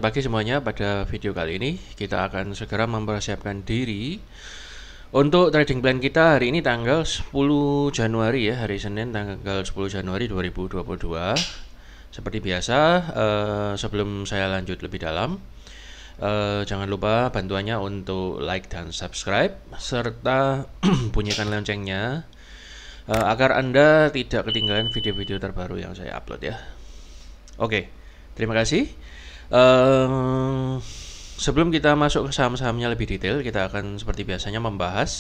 Selamat pagi semuanya. Pada video kali ini kita akan segera mempersiapkan diri untuk trading plan kita hari ini tanggal 10 Januari ya, hari Senin tanggal 10 Januari 2022. Seperti biasa, sebelum saya lanjut lebih dalam, jangan lupa bantuannya untuk like dan subscribe serta bunyikan loncengnya agar Anda tidak ketinggalan video-video terbaru yang saya upload ya. Oke, terima kasih. Sebelum kita masuk ke saham-sahamnya lebih detail, kita akan seperti biasanya membahas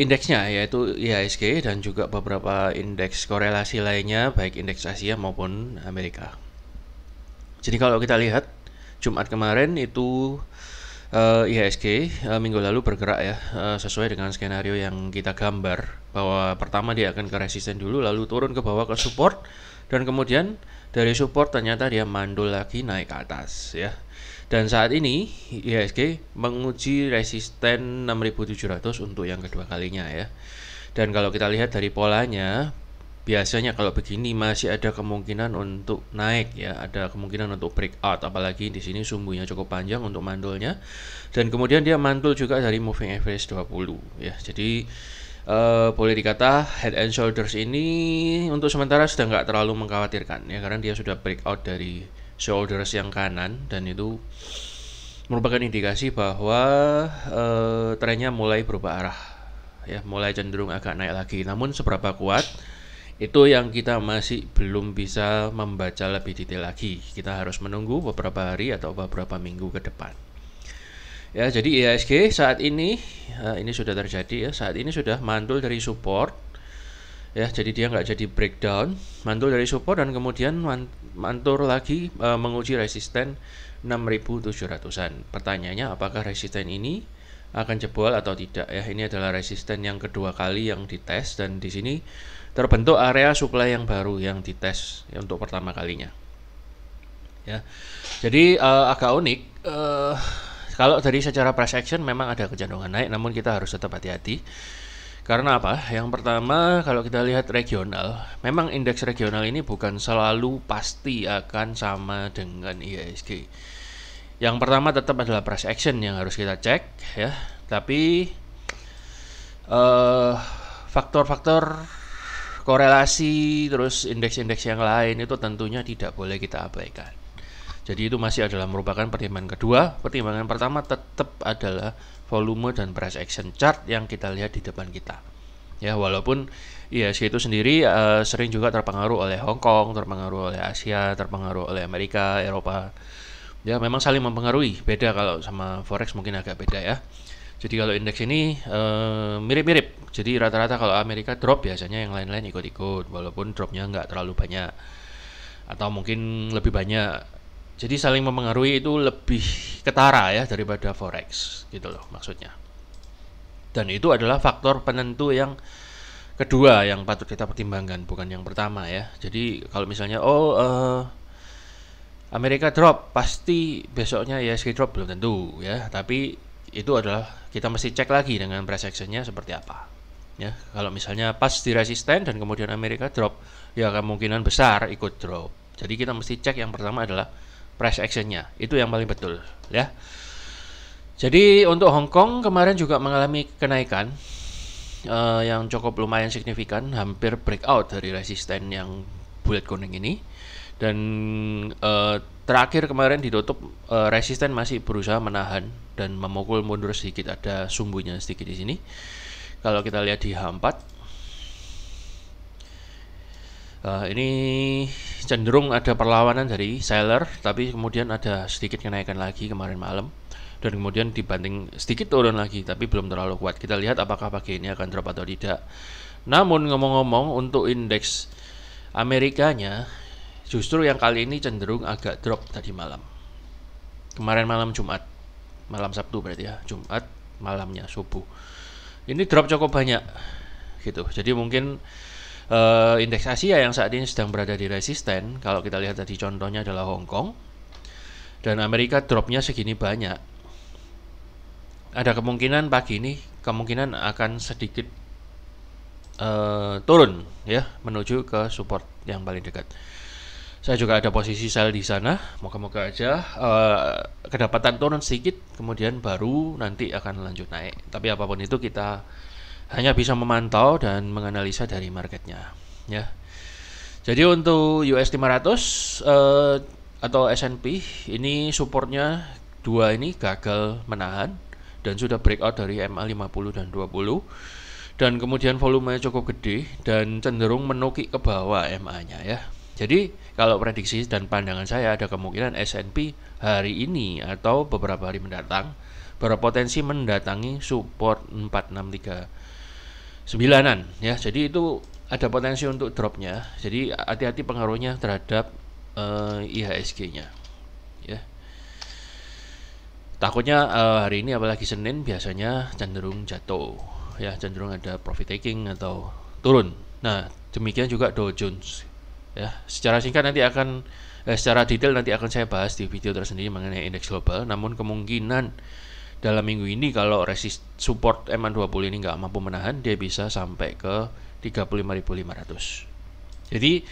indeksnya, yaitu IHSG dan juga beberapa indeks korelasi lainnya, baik indeks Asia maupun Amerika. Jadi kalau kita lihat Jumat kemarin itu IHSG minggu lalu bergerak ya, sesuai dengan skenario yang kita gambar, bahwa pertama dia akan ke resisten dulu, lalu turun ke bawah ke support, dan kemudian dari support ternyata dia mandul lagi naik ke atas ya. Dan saat ini IHSG menguji resisten 6700 untuk yang kedua kalinya ya. Dan kalau kita lihat dari polanya, biasanya kalau begini masih ada kemungkinan untuk naik ya, ada kemungkinan untuk breakout, apalagi di sini sumbunya cukup panjang untuk mandulnya. Dan kemudian dia mantul juga dari moving average 20 ya. Jadi boleh dikata head and shoulders ini untuk sementara sudah nggak terlalu mengkhawatirkan ya, karena dia sudah breakout dari shoulders yang kanan, dan itu merupakan indikasi bahwa trennya mulai berubah arah ya, mulai cenderung agak naik lagi. Namun seberapa kuat itu yang kita masih belum bisa membaca lebih detail lagi. Kita harus menunggu beberapa hari atau beberapa minggu ke depan. Ya, jadi IHSG saat ini sudah terjadi ya, saat ini sudah mantul dari support ya, jadi dia nggak jadi breakdown, mantul dari support dan kemudian mantul lagi menguji resisten 6700-an. Pertanyaannya, apakah resisten ini akan jebol atau tidak ya? Ini adalah resisten yang kedua kali yang dites, dan di sini terbentuk area supply yang baru yang dites ya, untuk pertama kalinya ya. Jadi agak unik. Kalau dari secara price action memang ada kecenderungan naik, namun kita harus tetap hati-hati. Karena apa? Yang pertama, kalau kita lihat regional, memang indeks regional ini bukan selalu pasti akan sama dengan IHSG. Yang pertama tetap adalah price action yang harus kita cek ya. Tapi faktor-faktor korelasi terus indeks-indeks yang lain itu tentunya tidak boleh kita abaikan. Jadi itu masih adalah merupakan pertimbangan kedua. Pertimbangan pertama tetap adalah volume dan price action chart yang kita lihat di depan kita. Ya, walaupun IHSG itu sendiri sering juga terpengaruh oleh Hong Kong, terpengaruh oleh Asia, terpengaruh oleh Amerika, Eropa. Ya, memang saling mempengaruhi. Beda kalau sama forex mungkin agak beda ya. Jadi kalau indeks ini mirip-mirip. Jadi rata-rata kalau Amerika drop, biasanya yang lain-lain ikut-ikut, walaupun dropnya nggak terlalu banyak atau mungkin lebih banyak. Jadi saling mempengaruhi itu lebih ketara ya daripada forex gitu loh maksudnya. Dan itu adalah faktor penentu yang kedua yang patut kita pertimbangkan, bukan yang pertama ya. Jadi kalau misalnya Amerika drop, pasti besoknya IHSG drop, belum tentu ya. Tapi itu adalah kita mesti cek lagi dengan price action-nya seperti apa ya. Kalau misalnya pas di resisten dan kemudian Amerika drop, ya kemungkinan besar ikut drop. Jadi kita mesti cek yang pertama adalah price action-nya, itu yang paling betul ya. Jadi untuk Hong Kong kemarin juga mengalami kenaikan yang cukup lumayan signifikan, hampir breakout dari resisten yang bulat kuning ini. Dan terakhir kemarin ditutup resisten masih berusaha menahan dan memukul mundur sedikit, ada sumbunya sedikit di sini. Kalau kita lihat di H4 ini cenderung ada perlawanan dari seller, tapi kemudian ada sedikit kenaikan lagi kemarin malam, dan kemudian dibanting sedikit turun lagi, tapi belum terlalu kuat. Kita lihat apakah pagi ini akan drop atau tidak. Namun ngomong-ngomong, untuk indeks Amerikanya justru yang kali ini cenderung agak drop tadi malam. Kemarin malam Jumat, malam Sabtu berarti ya, Jumat malamnya subuh. Ini drop cukup banyak gitu. Jadi mungkin indeks Asia yang saat ini sedang berada di resisten, kalau kita lihat tadi contohnya adalah Hong Kong, dan Amerika dropnya segini banyak, ada kemungkinan pagi ini kemungkinan akan sedikit turun ya, menuju ke support yang paling dekat. Saya juga ada posisi sell di sana. Moga-moga aja kedapatan turun sedikit, kemudian baru nanti akan lanjut naik. Tapi apapun itu kita hanya bisa memantau dan menganalisa dari marketnya, ya. Jadi untuk US 500 atau S&P ini supportnya dua ini gagal menahan dan sudah breakout dari MA 50 dan 20, dan kemudian volumenya cukup gede dan cenderung menukik ke bawah MA-nya, ya. Jadi kalau prediksi dan pandangan saya ada kemungkinan S&P hari ini atau beberapa hari mendatang berpotensi mendatangi support 463.9-an, ya. Jadi itu ada potensi untuk dropnya. Jadi hati-hati pengaruhnya terhadap IHSG-nya, ya. Takutnya hari ini apalagi Senin biasanya cenderung jatuh, ya, cenderung ada profit taking atau turun. Nah, demikian juga Dow Jones, ya. Secara singkat nanti akan secara detail nanti akan saya bahas di video tersendiri mengenai indeks global. Namun kemungkinan dalam minggu ini kalau support MA20 ini nggak mampu menahan, dia bisa sampai ke 35.500. Jadi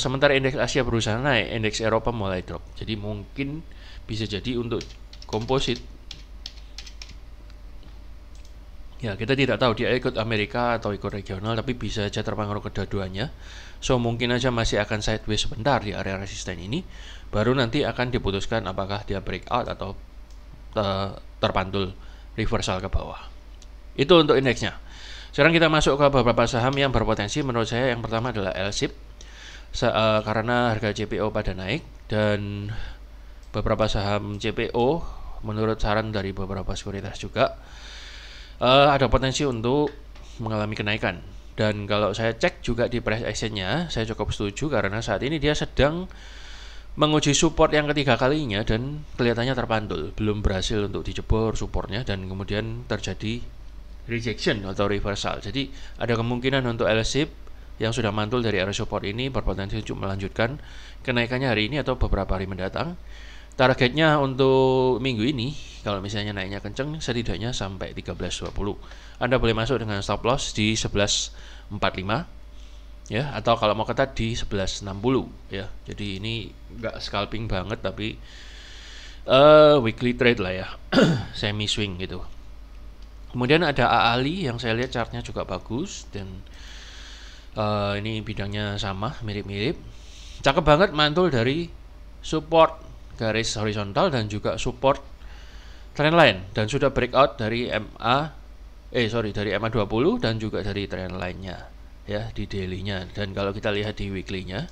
sementara indeks Asia berusaha naik, indeks Eropa mulai drop. Jadi mungkin bisa jadi untuk komposit, ya, kita tidak tahu dia ikut Amerika atau ikut regional, tapi bisa saja terpengaruh kedua-duanya. So mungkin aja masih akan sideways sebentar di area resisten ini, baru nanti akan diputuskan apakah dia breakout atau terpantul reversal ke bawah. Itu untuk indeksnya. Sekarang kita masuk ke beberapa saham yang berpotensi. Menurut saya yang pertama adalah LSIP, karena harga CPO pada naik, dan beberapa saham CPO menurut saran dari beberapa sekuritas juga ada potensi untuk mengalami kenaikan. Dan kalau saya cek juga di price action-nya, saya cukup setuju karena saat ini dia sedang menguji support yang ketiga kalinya dan kelihatannya terpantul, belum berhasil untuk dijebor supportnya, dan kemudian terjadi rejection atau reversal. Jadi ada kemungkinan untuk LSIP yang sudah mantul dari area support ini berpotensi untuk melanjutkan kenaikannya hari ini atau beberapa hari mendatang. Targetnya untuk minggu ini, kalau misalnya naiknya kenceng, setidaknya sampai 13.20. Anda boleh masuk dengan stop loss di 11.45, ya, atau kalau mau ketat di 11.60, ya. Jadi ini nggak scalping banget, tapi weekly trade lah, ya. Semi swing gitu. Kemudian ada AALI yang saya lihat chartnya juga bagus, dan ini bidangnya sama, mirip-mirip. Cakep banget, mantul dari support garis horizontal dan juga support trendline, dan sudah breakout dari dari MA20 dan juga dari trendline-nya, ya, di daily-nya. Dan kalau kita lihat di weekly-nya,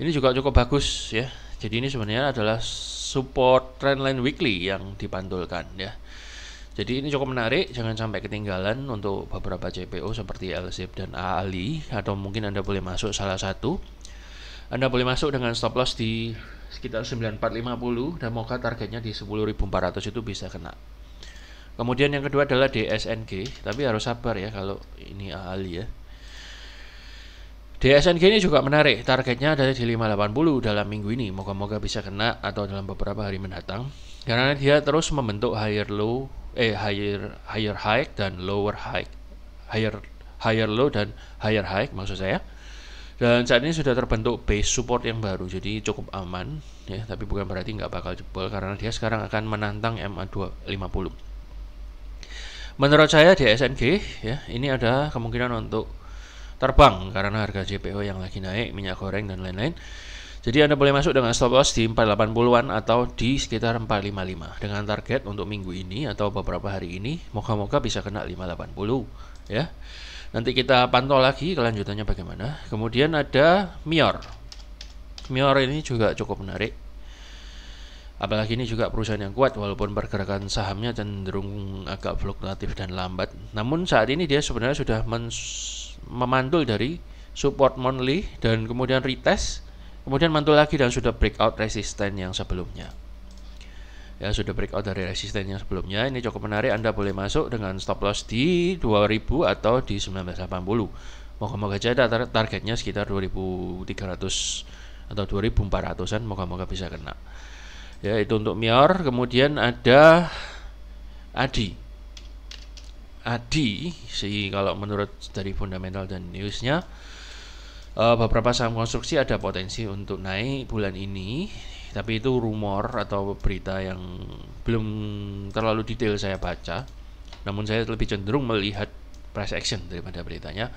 ini juga cukup bagus, ya. Jadi ini sebenarnya adalah support trendline weekly yang dipantulkan, ya. Jadi ini cukup menarik, jangan sampai ketinggalan untuk beberapa CPO seperti LSIP dan AALI, atau mungkin Anda boleh masuk salah satu. Anda boleh masuk dengan stop loss di sekitar 9450 dan moga targetnya di 10.400 itu bisa kena. Kemudian yang kedua adalah DSNG, tapi harus sabar ya kalau ini AALI, ya. DSNG ini juga menarik, targetnya ada di 580 dalam minggu ini, moga-moga bisa kena atau dalam beberapa hari mendatang, karena dia terus membentuk higher high dan lower high, higher low dan higher high maksud saya. Dan saat ini sudah terbentuk base support yang baru, jadi cukup aman, ya, tapi bukan berarti nggak bakal jebol karena dia sekarang akan menantang MA250. Menurut saya di SNG, ya, ini ada kemungkinan untuk terbang karena harga CPO yang lagi naik, minyak goreng dan lain-lain. Jadi Anda boleh masuk dengan stop loss di 480-an atau di sekitar 455 dengan target untuk minggu ini atau beberapa hari ini, moga-moga bisa kena 580, ya. Nanti kita pantau lagi kelanjutannya bagaimana. Kemudian ada Mior. Mior ini juga cukup menarik. Apalagi ini juga perusahaan yang kuat walaupun pergerakan sahamnya cenderung agak fluktuatif dan lambat. Namun saat ini dia sebenarnya sudah memantul dari support monthly dan kemudian retest, kemudian mantul lagi dan sudah breakout resisten yang sebelumnya. Ya, sudah breakout dari resisten yang sebelumnya. Ini cukup menarik, Anda boleh masuk dengan stop loss di 2000 atau di 1980. Moga-moga aja targetnya sekitar 2300 atau 2400-an, moga-moga bisa kena. Ya, itu untuk Mior. Kemudian ada ADI. ADI sih kalau menurut dari fundamental dan newsnya beberapa saham konstruksi ada potensi untuk naik bulan ini, tapi itu rumor atau berita yang belum terlalu detail saya baca. Namun saya lebih cenderung melihat price action daripada beritanya.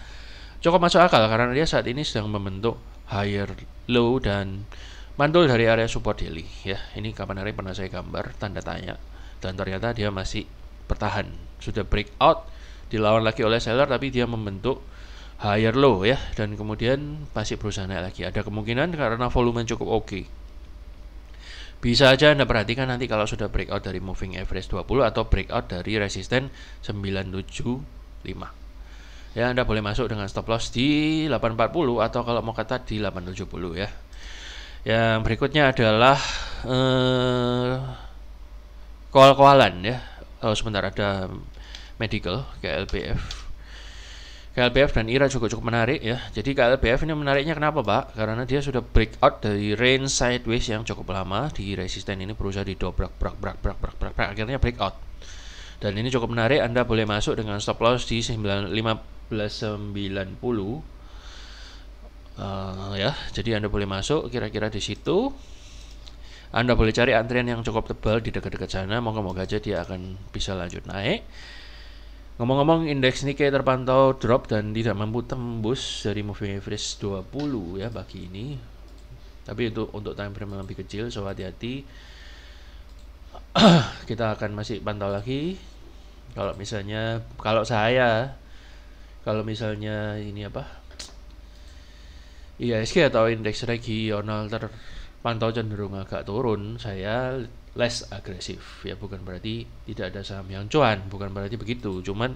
Cukup masuk akal karena dia saat ini sedang membentuk higher low dan mantul dari area support daily ya. Ini kapan hari pernah saya gambar tanda tanya dan ternyata dia masih bertahan. Sudah breakout, dilawan lagi oleh seller tapi dia membentuk higher low ya, dan kemudian masih berusaha naik lagi. Ada kemungkinan karena volume cukup oke. Bisa aja Anda perhatikan nanti kalau sudah breakout dari moving average 20 atau breakout dari resisten 975. Ya, Anda boleh masuk dengan stop loss di 840 atau kalau mau kata di 870 ya. Yang berikutnya adalah call-callan ya. Sebentar, ada medical KLBF dan IRA juga cukup menarik ya. Jadi KLBF ini menariknya kenapa Pak? Karena dia sudah breakout dari range sideways yang cukup lama di resisten ini, berusaha didobrak akhirnya breakout. Dan ini cukup menarik, Anda boleh masuk dengan stop loss di 1590 ya. Jadi Anda boleh masuk kira-kira di situ. Anda boleh cari antrian yang cukup tebal di dekat-dekat sana, moga-moga aja dia akan bisa lanjut naik. Ngomong-ngomong, indeks Nikkei terpantau drop dan tidak mampu tembus dari moving average 20 ya pagi ini. Tapi untuk time frame yang lebih kecil, so hati-hati. Kita akan masih pantau lagi. Kalau misalnya ini apa? IHSG atau indeks regional terpantau cenderung agak turun, saya less agresif ya. Bukan berarti tidak ada saham yang cuan, bukan berarti begitu, cuman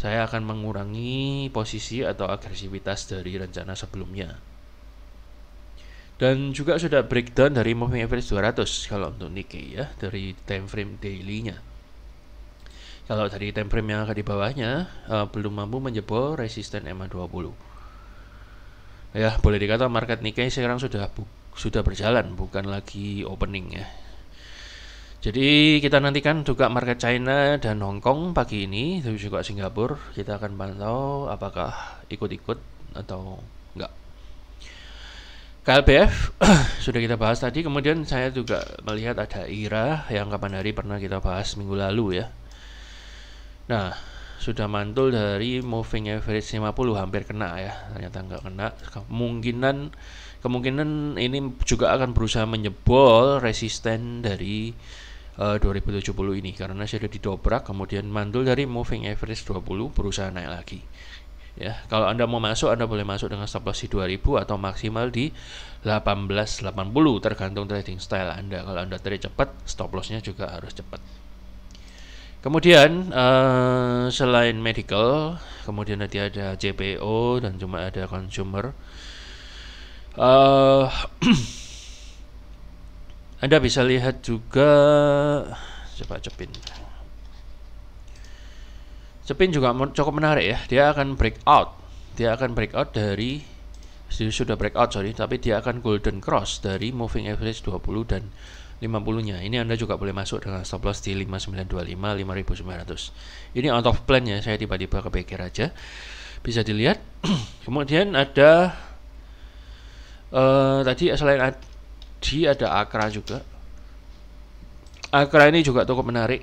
saya akan mengurangi posisi atau agresivitas dari rencana sebelumnya. Dan juga sudah breakdown dari moving average 200 kalau untuk Nikkei ya, dari time frame daily-nya. Kalau dari time frame yang agak di bawahnya belum mampu menjebol resisten MA20 ya. Boleh dikata market Nikkei sekarang sudah berjalan, bukan lagi opening ya. Jadi kita nantikan juga market China dan Hong Kong pagi ini, dan juga Singapura. Kita akan pantau apakah ikut-ikut atau enggak. KLBF sudah kita bahas tadi. Kemudian saya juga melihat ada IRA yang kapan hari pernah kita bahas minggu lalu ya. Nah, sudah mantul dari moving average 50, hampir kena ya. Ternyata enggak kena. Kemungkinan ini juga akan berusaha menjebol resisten dari 2070 ini karena sudah didobrak, kemudian mantul dari moving average 20 berusaha naik lagi ya. Kalau Anda mau masuk, Anda boleh masuk dengan stop loss di 2000 atau maksimal di 1880 tergantung trading style Anda. Kalau Anda trade cepat, stop lossnya juga harus cepat. Kemudian selain medical, kemudian nanti ada JPO dan cuma ada consumer. Anda bisa lihat juga, coba Cepin juga cukup menarik ya. Dia akan breakout dari tapi dia akan golden cross dari moving average 20 dan 50-nya. Ini Anda juga boleh masuk dengan stop loss di 5925, 5900. Ini out of plan ya, saya tiba-tiba kepikir aja. Bisa dilihat. Kemudian ada tadi selain ada Akra juga. Akra ini juga cukup menarik.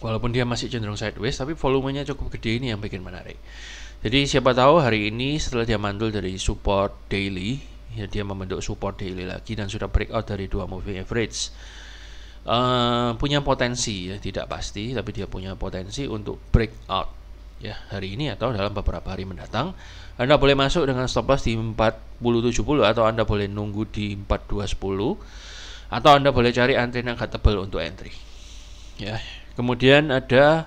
Walaupun dia masih cenderung sideways, tapi volumenya cukup gede, ini yang bikin menarik. Jadi siapa tahu hari ini setelah dia mantul dari support daily, ya dia membentuk support daily lagi dan sudah breakout dari 2 moving average. Punya potensi ya, tidak pasti, tapi dia punya potensi untuk breakout ya hari ini atau dalam beberapa hari mendatang. Anda boleh masuk dengan stop loss di 4070 atau Anda boleh nunggu di 4210 atau Anda boleh cari antrian yang agak tebal untuk entry. Ya. Kemudian ada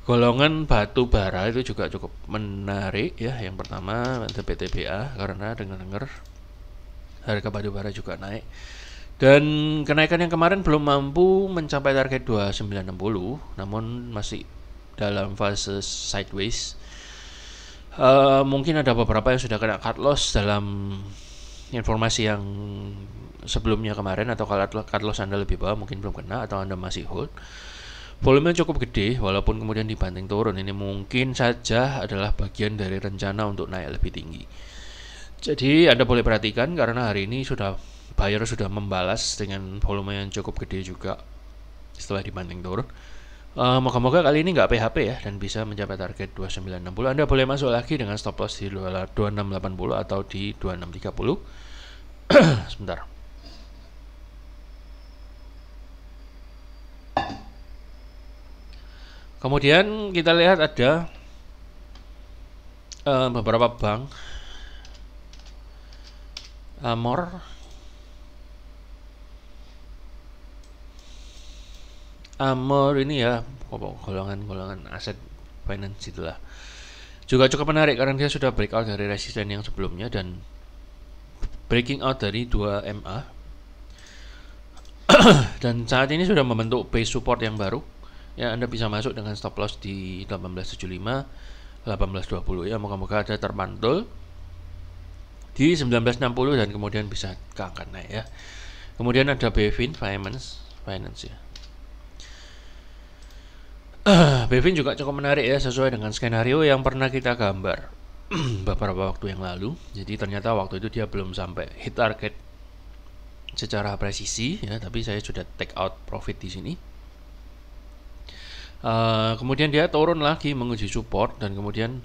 golongan batu bara, itu juga cukup menarik ya. Yang pertama ada PTBA karena dengar-dengar harga batu bara juga naik. Dan kenaikan yang kemarin belum mampu mencapai target 2960, namun masih dalam fase sideways. Mungkin ada beberapa yang sudah kena cut loss dalam informasi yang sebelumnya kemarin, atau kalau cut loss Anda lebih bawah mungkin belum kena atau Anda masih hold. Volume cukup gede, walaupun kemudian dibanting turun. Ini mungkin saja adalah bagian dari rencana untuk naik lebih tinggi. Jadi Anda boleh perhatikan karena hari ini buyer sudah membalas dengan volume yang cukup gede juga setelah dibanting turun. Moga-moga kali ini nggak PHP ya dan bisa mencapai target 2960. Anda boleh masuk lagi dengan stop loss di 2680 atau di 2630. Sebentar. Kemudian kita lihat ada beberapa bank. Amor ini ya golongan aset finance itulah juga cukup menarik karena dia sudah breakout dari resisten yang sebelumnya dan breaking out dari 2 MA dan saat ini sudah membentuk base support yang baru ya. Anda bisa masuk dengan stop loss di 1875 1820 ya. Moga-moga ada terpantul di 1960 dan kemudian bisa keangkat naik ya. Kemudian ada Bevin Finance ya. Bevin juga cukup menarik ya, sesuai dengan skenario yang pernah kita gambar beberapa waktu yang lalu. Jadi ternyata waktu itu dia belum sampai hit target secara presisi ya, tapi saya sudah take out profit di sini. Kemudian dia turun lagi menguji support dan kemudian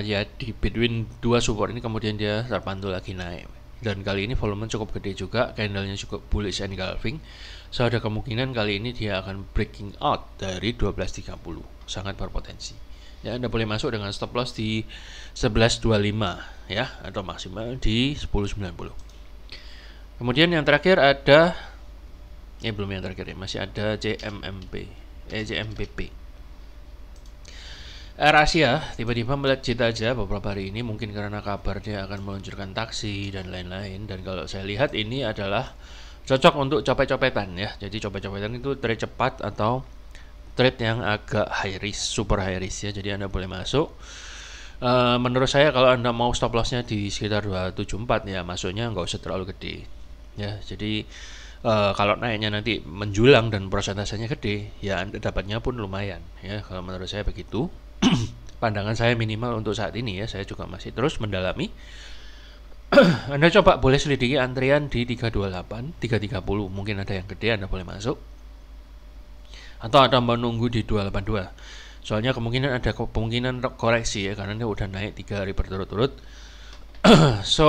ya di between dua support ini kemudian dia terpantul lagi naik. Dan kali ini volume cukup gede juga, candlenya cukup bullish engulfing. So ada kemungkinan kali ini dia akan breaking out dari 1230, sangat berpotensi. Ya, Anda boleh masuk dengan stop loss di 1125 ya, atau maksimal di 1090. Kemudian yang terakhir ada belum yang terakhir ya, masih ada JMPP. AirAsia tiba-tiba melejit aja beberapa hari ini, mungkin karena kabar dia akan meluncurkan taksi dan lain-lain. Dan kalau saya lihat ini adalah cocok untuk copet-copetan ya. Jadi copet-copetan itu trade cepat atau trade yang agak high risk, super high risk ya. Jadi Anda boleh masuk. Menurut saya kalau Anda mau stop lossnya di sekitar 274 ya, masuknya nggak usah terlalu gede ya. Jadi kalau naiknya nanti menjulang dan persentasenya gede ya, Anda dapatnya pun lumayan ya. Kalau menurut saya begitu. Pandangan saya minimal untuk saat ini ya, saya juga masih terus mendalami. Anda coba boleh selidiki antrian di 328, 330, mungkin ada yang gede, Anda boleh masuk. Atau Anda menunggu di 282. Soalnya ada kemungkinan koreksi ya, karena dia udah naik 3 hari berturut-turut. So,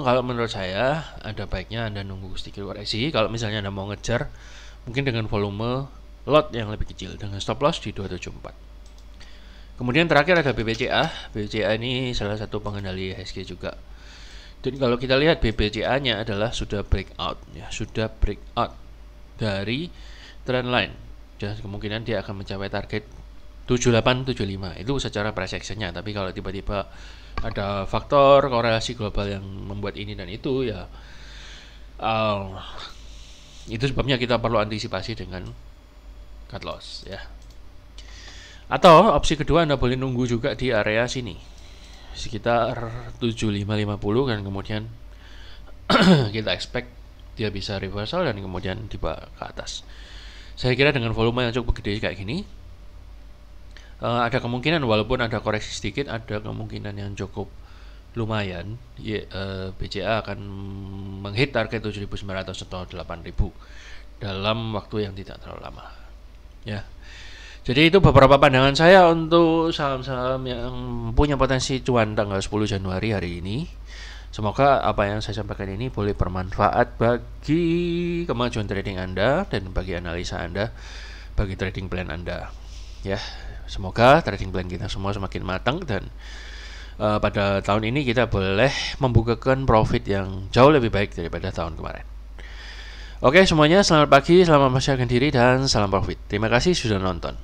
kalau menurut saya ada baiknya Anda nunggu sedikit koreksi. Kalau misalnya Anda mau ngejar, mungkin dengan volume lot yang lebih kecil dengan stop loss di 274. Kemudian terakhir ada BBCA. BBCA ini salah satu pengendali IHSG juga. Dan kalau kita lihat BBCA-nya adalah sudah breakout ya, sudah breakout dari trend line. Dan kemungkinan dia akan mencapai target 7875 itu secara price action-nya. Tapi kalau tiba-tiba ada faktor korelasi global yang membuat ini dan itu ya, itu sebabnya kita perlu antisipasi dengan cut loss ya. Atau opsi kedua Anda boleh nunggu juga di area sini sekitar 7550 kan, kemudian kita expect dia bisa reversal dan kemudian tiba ke atas. Saya kira dengan volume yang cukup gede kayak gini ada kemungkinan walaupun ada koreksi sedikit, ada kemungkinan yang cukup lumayan BCA akan menghit target 7.900 atau 8.000 dalam waktu yang tidak terlalu lama ya. Jadi itu beberapa pandangan saya untuk saham-saham yang punya potensi cuan tanggal 10 Januari hari ini. Semoga apa yang saya sampaikan ini boleh bermanfaat bagi kemajuan trading Anda dan bagi analisa Anda, bagi trading plan Anda. Ya, semoga trading plan kita semua semakin matang dan pada tahun ini kita boleh membukakan profit yang jauh lebih baik daripada tahun kemarin. Oke semuanya, selamat pagi, selamat mempersiapkan diri dan salam profit. Terima kasih sudah nonton.